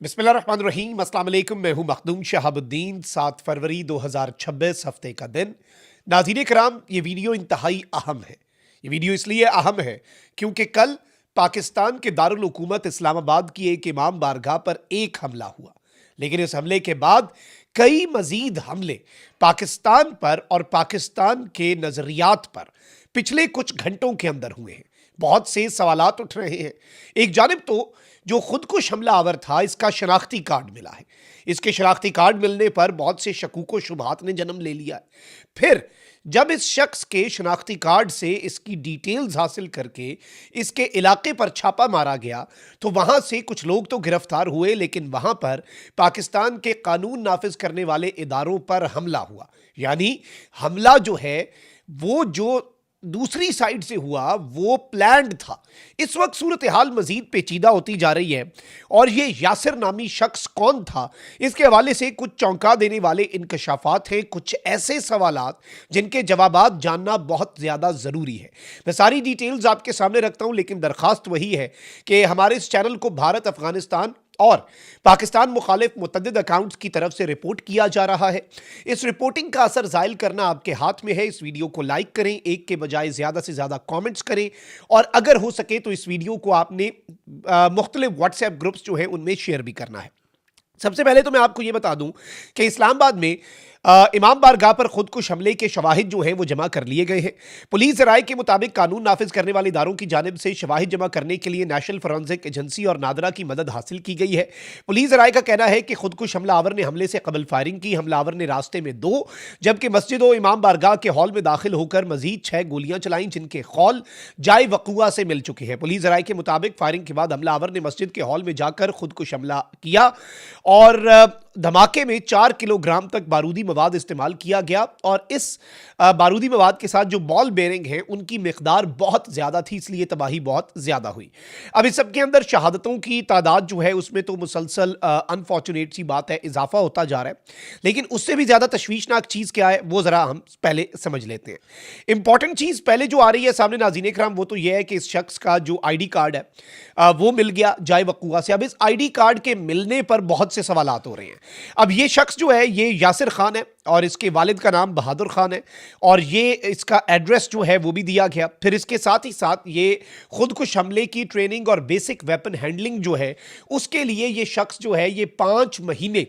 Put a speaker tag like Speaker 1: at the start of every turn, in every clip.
Speaker 1: बिस्मिल्लाहिर्रहमानिर्रहीम, अस्सलाम वालेकुम। मैं हूं मखदूम शहाबुद्दीन। 7 फरवरी 2026 हफ्ते का दिन। नाज़रीन कराम, ये वीडियो इंतहाई अहम है। ये वीडियो इसलिए अहम है क्योंकि कल पाकिस्तान के दारुल हुकूमत इस्लामाबाद की एक इमाम बारगाह पर एक हमला हुआ, लेकिन इस हमले के बाद कई मजीद हमले पाकिस्तान पर और पाकिस्तान के नजरियात पर पिछले कुछ घंटों के अंदर हुए हैं। बहुत से सवालात उठ रहे हैं। एक जानिब तो जो खुदकुश हमला आवर था, इसका शनाख्ती कार्ड मिला है। इसके शनाख्ती कार्ड मिलने पर बहुत से शकूक व शुबहात ने जन्म ले लिया है। फिर जब इस शख्स के शनाख्ती कार्ड से इसकी डिटेल्स हासिल करके इसके इलाके पर छापा मारा गया तो वहां से कुछ लोग तो गिरफ्तार हुए, लेकिन वहां पर पाकिस्तान के कानून नाफिज करने वाले इदारों पर हमला हुआ। यानी हमला जो है वो जो दूसरी साइड से हुआ वो प्लान्ड था। इस वक्त सूरत हाल मजीद पेचीदा होती जा रही है और ये यासिर नामी शख्स कौन था, इसके हवाले से कुछ चौंका देने वाले इंकशाफात हैं, कुछ ऐसे सवालात जिनके जवाबात जानना बहुत ज़्यादा ज़रूरी है। मैं सारी डिटेल्स आपके सामने रखता हूं, लेकिन दरख्वास्त वही है कि हमारे इस चैनल को भारत, अफगानिस्तान और पाकिस्तान मुखालिफ मुतअद्दिद अकाउंट्स की तरफ से रिपोर्ट किया जा रहा है। इस रिपोर्टिंग का असर ज़ाहिल करना आपके हाथ में है। इस वीडियो को लाइक करें, एक के बजाय ज़्यादा से ज़्यादा कमेंट्स करें, और अगर हो सके तो इस वीडियो को आपने मुख्तलिफ व्हाट्सएप ग्रुप्स जो है उनमें शेयर भी करना है। सबसे पहले तो मैं आपको यह बता दूं कि इस्लामाबाद में इमाम बारगाह पर खुदकुश हमले के शवाहिद जो हैं वो जमा कर लिए गए हैं। पुलिस राय के मुताबिक कानून नाफिज करने वाले इदारों की जानिब से शवाहिद जमा करने के लिए नेशनल फोरेंसिक एजेंसी और नादरा की मदद हासिल की गई है। पुलिस राय का कहना है कि खुदकुश हमलावर ने हमले से कबल फायरिंग की। हमलावर ने रास्ते में 2 जबकि मस्जिद व इमाम बारगाह के हॉल में दाखिल होकर मजीद 6 गोलियां चलाईं, जिनके खौल जाए वकुआ से मिल चुके हैं। पुलिस राय के मुताबिक फायरिंग के बाद हमलावर ने मस्जिद के हॉल में जाकर खुदकुश हमला किया और धमाके में 4 किलोग्राम तक बारूदी मवाद इस्तेमाल किया गया, और इस बारूदी मवाद के साथ जो बॉल बेरिंग हैं उनकी मिकदार बहुत ज़्यादा थी, इसलिए तबाही बहुत ज़्यादा हुई। अब इस सब के अंदर शहादतों की तादाद जो है उसमें तो मुसलसल अनफॉर्चुनेट सी बात है, इजाफा होता जा रहा है। लेकिन उससे भी ज़्यादा तशवीशनाक चीज़ क्या है वो ज़रा हम पहले समझ लेते हैं। इंपॉर्टेंट चीज़ पहले जो आ रही है सामने नाज़रीन इकराम, वो तो यह है कि इस शख्स का जो ID कार्ड है वो मिल गया जाए वकुआ से। अब इस ID कार्ड के मिलने पर बहुत से सवालात हो रहे हैं। अब ये शख्स जो है ये यासिर खान है और इसके वालिद का नाम बहादुर खान है, और ये इसका एड्रेस जो है वो भी दिया गया। फिर इसके साथ ही साथ ये खुदकुश हमले की ट्रेनिंग और बेसिक वेपन हैंडलिंग जो है उसके लिए ये शख्स जो है ये 5 महीने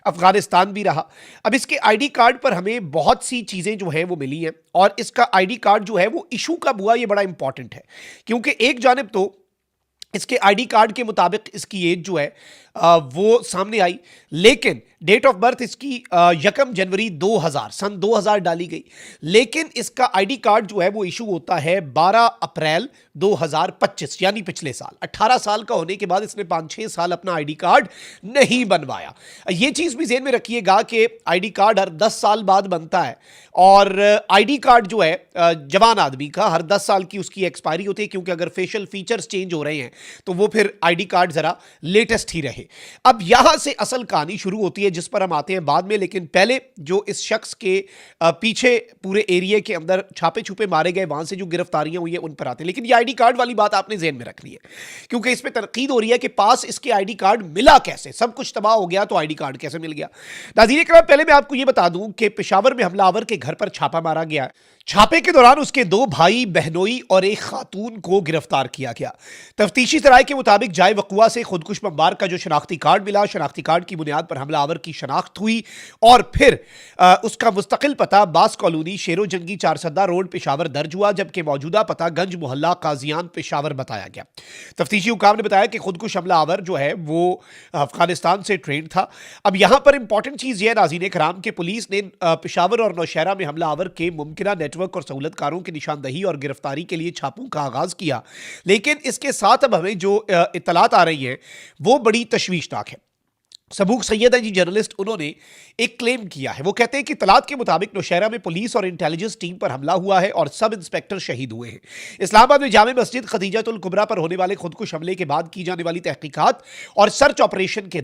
Speaker 1: अफगानिस्तान भी रहा। अब इसके ID कार्ड पर हमें बहुत सी चीज़ें जो हैं वो मिली हैं, और इसका ID कार्ड जो है वो इशू कब हुआ ये बड़ा इंपॉर्टेंट है, क्योंकि एक जानिब तो इसके ID कार्ड के मुताबिक इसकी एज जो है वो सामने आई, लेकिन डेट ऑफ बर्थ इसकी 1 जनवरी 2000 सन 2000 डाली गई, लेकिन इसका ID कार्ड जो है वो इशू होता है 12 अप्रैल 2025, यानी पिछले साल। 18 साल का होने के बाद इसने 5-6 साल अपना ID कार्ड नहीं बनवाया। ये चीज़ भी ज़हन में रखिएगा कि ID कार्ड हर 10 साल बाद बनता है, और ID कार्ड जो है जवान आदमी का हर 10 साल की उसकी एक्सपायरी होती है, क्योंकि अगर फेशियल फीचर्स चेंज हो रहे हैं तो वो फिर ID कार्ड ज़रा लेटेस्ट ही रहे। अब यहां से असल कहानी शुरू होती है, जिस पर हम आते हैं बाद में, लेकिन पहले जो इस शख्स के पीछे पूरे एरिया के अंदर छापे छुपे मारे गए वहां से जो गिरफ्तारियां हुई है उन पर आते हैं। लेकिन ये ID कार्ड वाली बात आपने ज़हन में रखनी है, क्योंकि इस पर तनकीद हो रही है कि पास इसके ID कार्ड मिला कैसे, सब कुछ तबाह हो गया तो ID कार्ड कैसे मिल गया। नाज़रीन इकराम, पहले मैं आपको यह बता दूं कि पेशावर में हमलावर के घर पर छापा मारा गया। छापे के दौरान उसके 2 भाई बहनोई और एक खातून को गिरफ्तार किया गया। तफ्तीशी सराय के मुताबिक जाए वकुआ से खुदकुश बमबार का जो शनाख्ती कार्ड मिला, शनाख्ती कार्ड की बुनियाद पर हमलावर की शनाख्त हुई, और फिर उसका मुस्तकिल पता बास कॉलोनी शेरो जंगी 4 सद्दा रोड पेशावर दर्ज हुआ, जबकि मौजूदा पता गंज मोहल्ला काजियान पेशावर बताया गया। तफ्तीशी हुकाम ने बताया कि खुदकुश हमलावर जो है वो अफगानिस्तान से ट्रेंड था। अब यहां पर इंपॉर्टेंट चीज यह नाज़रीन कराम कि पुलिस ने पेशावर और नौशहरा में हमलावर के मुमकिना नेटवर्क और सहूलतकारों की निशानदही और गिरफ्तारी के लिए छापों का आगाज किया, लेकिन इसके साथ अब हमें जो इत्तलात आ रही हैं वो बड़ी तशवीशनाक है। सबूक सैयद है जी जर्नलिस्ट, उन्होंने एक क्लेम किया है। वो कहते हैं कि तलात के मुताबिक नौशहरा में पुलिस और इंटेलिजेंस टीम पर हमला हुआ है और सब इंस्पेक्टर शहीद हुए हैं। इस्लामाबाद में जामे मस्जिद खदीजतुल कुबरा पर होने वाले खुदकुश हमले के बाद की जाने वाली तहकीकात और सर्च ऑपरेशन के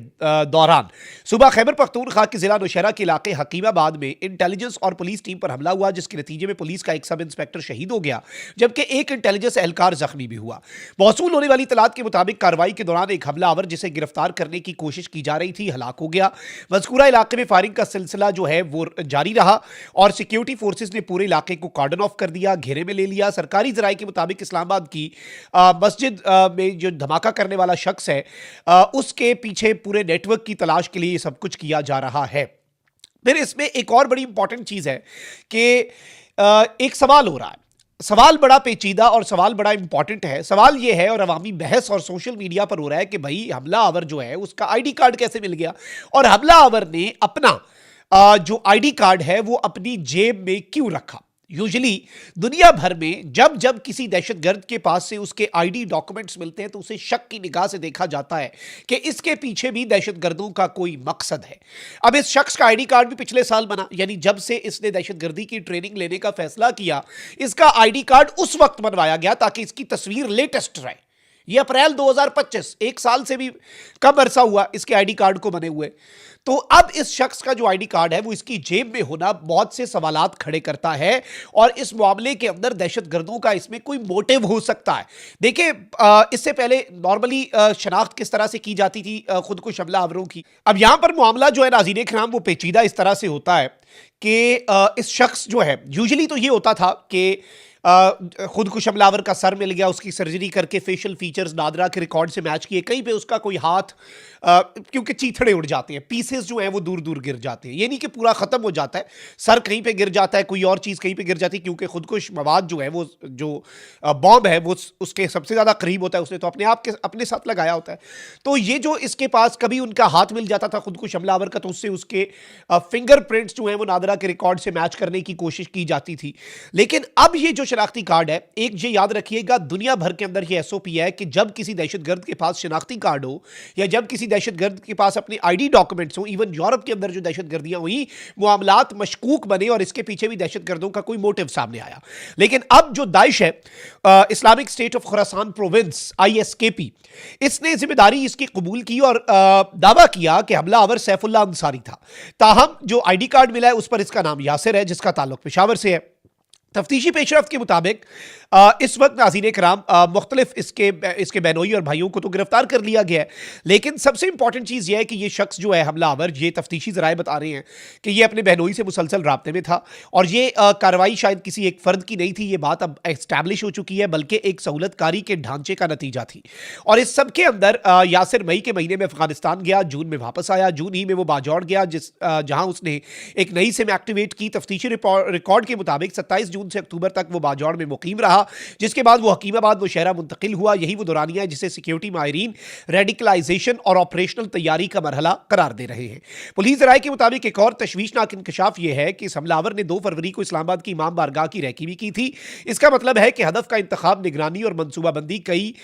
Speaker 1: दौरान सुबह खैबर पख्तूनख्वा के जिला नौशहरा के इलाके हकीमाबाद में इंटेलिजेंस और पुलिस टीम पर हमला हुआ, जिसके नतीजे में पुलिस का एक सब इंस्पेक्टर शहीद हो गया जबकि एक इंटेलिजेंस एहलकार जख्मी भी हुआ। मौसूल होने वाली तलात के मुताबिक कार्रवाई के दौरान एक हमलावर जिसे गिरफ्तार करने की कोशिश की जा रही थी हलाक हो गया। मज़कूरा इलाके में फायरिंग का सिलसिला जो है वो जारी रहा और सिक्योरिटी फोर्सेस ने पूरे इलाके को कार्डन ऑफ कर दिया, घेरे में ले लिया। सरकारी जराये के मुताबिक इस्लामाबाद की मस्जिद में जो धमाका करने वाला शख्स है उसके पीछे पूरे नेटवर्क की तलाश के लिए सब कुछ किया जा रहा है। फिर इसमें एक और बड़ी इंपॉर्टेंट चीज है कि एक सवाल हो रहा है, सवाल बड़ा पेचीदा और सवाल बड़ा इंपॉर्टेंट है। सवाल यह है और अवामी बहस और सोशल मीडिया पर हो रहा है कि भाई हमलावर जो है उसका आईडी कार्ड कैसे मिल गया और हमलावर ने अपना जो आईडी कार्ड है वो अपनी जेब में क्यों रखा। यूजुअली दुनिया भर में जब जब किसी दहशतगर्द के पास से उसके आईडी डॉक्यूमेंट्स मिलते हैं तो उसे शक की निगाह से देखा जाता है कि इसके पीछे भी दहशतगर्दों का कोई मकसद है। अब इस शख्स का आईडी कार्ड भी पिछले साल बना, यानी जब से इसने दहशतगर्दी की ट्रेनिंग लेने का फैसला किया इसका आईडी कार्ड उस वक्त बनवाया गया ताकि इसकी तस्वीर लेटेस्ट रहे। यह अप्रैल 2025, एक साल से भी कम अरसा हुआ इसके आईडी कार्ड को बने हुए। तो अब इस शख्स का जो आईडी कार्ड है वो इसकी जेब में होना बहुत से सवालात खड़े करता है और इस मामले के अंदर दहशतगर्दों का इसमें कोई मोटिव हो सकता है। देखिए इससे पहले नॉर्मली शनाख्त किस तरह से की जाती थी खुदकुश हमलावरों की। अब यहां पर मामला जो है नाज़रीन किराम वो पेचीदा इस तरह से होता है कि इस शख्स जो है यूजुअली तो ये होता था कि खुदकुश हमलावर का सर मिल गया, उसकी सर्जरी करके फेशियल फीचर्स नादरा के रिकॉर्ड से मैच किए, कहीं पे उसका कोई हाथ क्योंकि चीथड़े उड़ जाते हैं, पीसेस जो हैं वो दूर दूर गिर जाते हैं, ये नहीं कि पूरा ख़त्म हो जाता है, सर कहीं पे गिर जाता है, कोई और चीज़ कहीं पे गिर जाती है क्योंकि खुदकुश मवाद जो है वो जो बॉम्ब है वो उसके सबसे ज़्यादा करीब होता है, उसने तो अपने आप के अपने साथ लगाया होता है। तो ये जो इसके पास कभी उनका हाथ मिल जाता था खुदकुश हमलावर का तो उससे उसके फिंगरप्रिंट्स जो हैं वो नादरा के रिकॉर्ड से मैच करने की कोशिश की जाती थी। लेकिन अब ये जो शनाख्ती कार्ड है, एक ये याद रखिएगा दुनिया भर के अंदर ये एसओपी है कि जब किसी दहशतगर्द के पास शनाख्ती कार्ड हो या जब किसी दहशतगर्द के पास अपने आईडी डॉक्यूमेंट्स हो, इवन यूरोप के अंदर जो दहशतगर्दियां हुई मामलात मशकूक बने और इसके पीछे भी दहशतगर्दों का कोई मोटिव सामने आया। लेकिन अब जो दाइश है Islamic state of Khorasan province ISKP, इसने जिम्मेदारी इसकी कबूल की और दावा किया कि हमलावर सैफुल्लाह अंसारी था। ताहम जो आईडी कार्ड मिला है उस पर इसका नाम यासिर है जिसका ताल्लुक पेशावर से है। तफ्तीशी पेशरफ्त के मुताबिक इस वक्त नाज़रीन कराम मुख्तलिफ इसके बहनोई और भाइयों को तो गिरफ्तार कर लिया गया है, लेकिन सबसे इंपॉर्टेंट चीज़ यह है कि ये शख्स जो है हमलावर, ये तफ्तीशी ज़राए बता रहे हैं कि ये अपने बहनोई से मुसलसल राब्ते में था और ये कार्रवाई शायद किसी एक फ़र्द की नहीं थी, ये बात अब एस्टैब्लिश हो चुकी है बल्कि एक सहूलतकारी के ढांचे का नतीजा थी। और इस सब के अंदर यासिर मई के महीने में अफगानिस्तान गया, जून में वापस आया, जून ही में वो बाजौड़ गया जहाँ उसने एक नई सिम एक्टिवेट की। तफ्तीशी रिकॉर्ड के मुताबिक 27 जून से अक्टूबर तक वो बाजौड़ में मुकीम रहा, जिसके बाद वो हकीमाबाद शहरा मुंतकिल हुआ। यही वो दौरानिया है जिसे सिक्योरिटी माहिरीन रेडिकलाइजेशन और ऑपरेशनल तैयारी का मरहला करार दे रहे हैं। पुलिस राय के मुताबिक एक और तशवीशनाक इंकशाफ यह है कि इस हमलावर ने 2 फरवरी को इस्लामाबाद की इमाम बारगाह की रैकी की थी। इसका मतलब है कि हदफ का इंतखाब, निगरानी और मनसूबाबंदी कई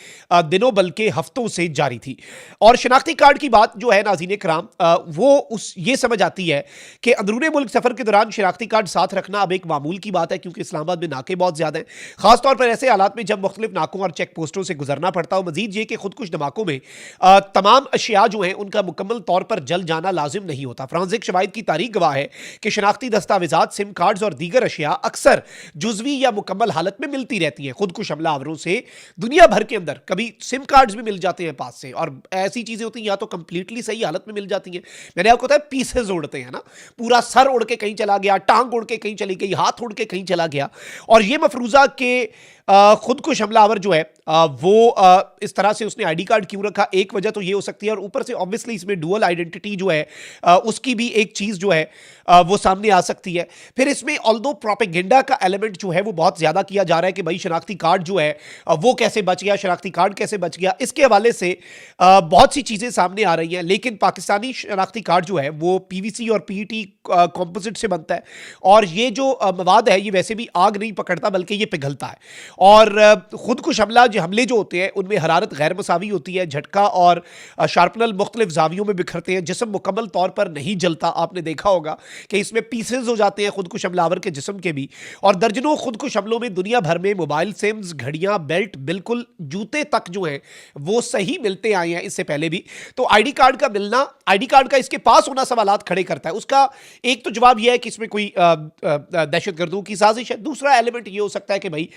Speaker 1: दिनों बल्कि हफ्तों से जारी थी। और शनाख्ती कार्ड की बात जो है नाज़रीन कराम वो ये समझ आती है कि अंदरूनी मुल्क सफर के दौरान शनाख्ती कार्ड साथ रखना अब एक मामूल की बात है क्योंकि इस्लामाबाद में नाके बहुत ज्यादा हैं, खासतौर पर ऐसे हालात में जब मुख्तलिफ नाकों और चेक पोस्टों से गुजरना पड़ता हो। मजीद ये कि खुदकुश धमाकों में तमाम अशिया जो हैं उनका मुकम्मल तौर पर जल जाना लाजिम नहीं होता। फ्रांसिक शवाहिद की तारीख गवाह है कि शनाख्ती दस्तावेजात, सिम कार्ड्स और दीगर अशिया अक्सर जुजवी या मुकम्मल हालत में मिलती रहती हैं। खुदकुश हमलावरों से दुनिया भर के अंदर कभी सिम कार्ड्स भी मिल जाते हैं पास से और ऐसी चीजें होती हैं या तो कंप्लीटली सही हालत में मिल जाती हैं, मैंने आपको बताया पीसेज उड़ते हैं ना, पूरा सर उड़ के कहीं चला गया, टांग उड़ के कहीं चली गई, हाथ उड़ के कहीं चला गया। और ये मफरूजा के खुदकुश हमलावर जो है वो इस तरह से उसने आईडी कार्ड क्यों रखा, एक वजह तो ये हो सकती है और ऊपर से ऑब्वियसली इसमें डुअल आइडेंटिटी जो है उसकी भी एक चीज़ जो है वो सामने आ सकती है। फिर इसमें ऑल्दो प्रोपेगेंडा का एलिमेंट जो है वो बहुत ज़्यादा किया जा रहा है कि भाई शनाख्ती कार्ड जो है वो कैसे बच गया, शनाख्ती कार्ड कैसे बच गया, इसके हवाले से बहुत सी चीज़ें सामने आ रही हैं। लेकिन पाकिस्तानी शनाख्ती कार्ड जो है वो PVC और PET कॉम्पोजिट से बनता है और ये जो मवाद है ये वैसे भी आग नहीं पकड़ता बल्कि ये पिघलता है और खुदकुश हमले जो होते हैं उनमें हरारत गैर मसावी होती है, झटका और शार्पनल मुख्तलिफ जावियों में बिखरते हैं, जिस्म मुकम्मल तौर पर नहीं जलता। आपने देखा होगा कि इसमें पीसेज हो जाते हैं खुदकुश हमलावर के जिस्म के भी। और दर्जनों खुदकुश हमलों में दुनिया भर में मोबाइल सिम्स, घड़ियां, बेल्ट, बिल्कुल जूते तक जो हैं वो सही मिलते आए हैं इससे पहले भी। तो आईडी कार्ड का मिलना, आईडी कार्ड का इसके पास होना सवालात खड़े करता है। उसका एक तो जवाब यह है कि इसमें कोई दहशतगर्दों की साजिश है। दूसरा एलिमेंट ये हो सकता है कि भाई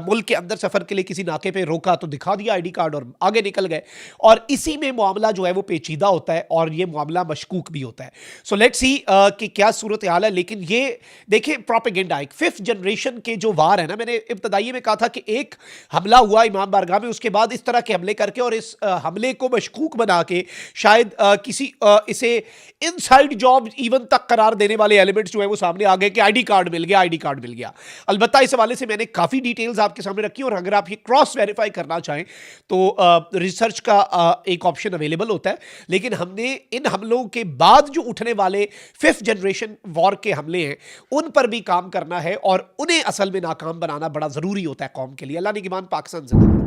Speaker 1: मुल्क के अंदर सफर के लिए किसी नाके पे रोका तो दिखा दिया आईडी कार्ड और आगे निकल गए। और इसी में मामला जो है वो पेचीदा होता है और ये मामला मशकूक भी होता है। सो लेट्स सी कि क्या सूरत हाल है। लेकिन ये देखिए प्रोपेगेंडा, एक 5th जनरेशन के जो वार है ना, मैंने इब्तदाई में कहा था कि एक हमला हुआ इमाम बारगाह में, उसके बाद इस तरह के हमले करके और इस हमले को मशकूक बना के शायद किसी इसे इनसाइड जॉब इवन तक करार देने वाले एलिमेंट्स जो है वो सामने आ गए कि आईडी कार्ड मिल गया, आईडी कार्ड मिल गया। अलबत्ता इस हवाले से मैंने काफी डिटेल्स आपके सामने रखी और अगर आप ये क्रॉस वेरीफाई करना चाहें तो रिसर्च का एक ऑप्शन अवेलेबल होता है। लेकिन हमने इन हमलों के बाद जो उठने वाले 5th जनरेशन वॉर के हमले हैं उन पर भी काम करना है और उन्हें असल में नाकाम बनाना बड़ा जरूरी होता है कौम के लिए। अल्लाह निगहबान, पाकिस्तान जिंदाबाद।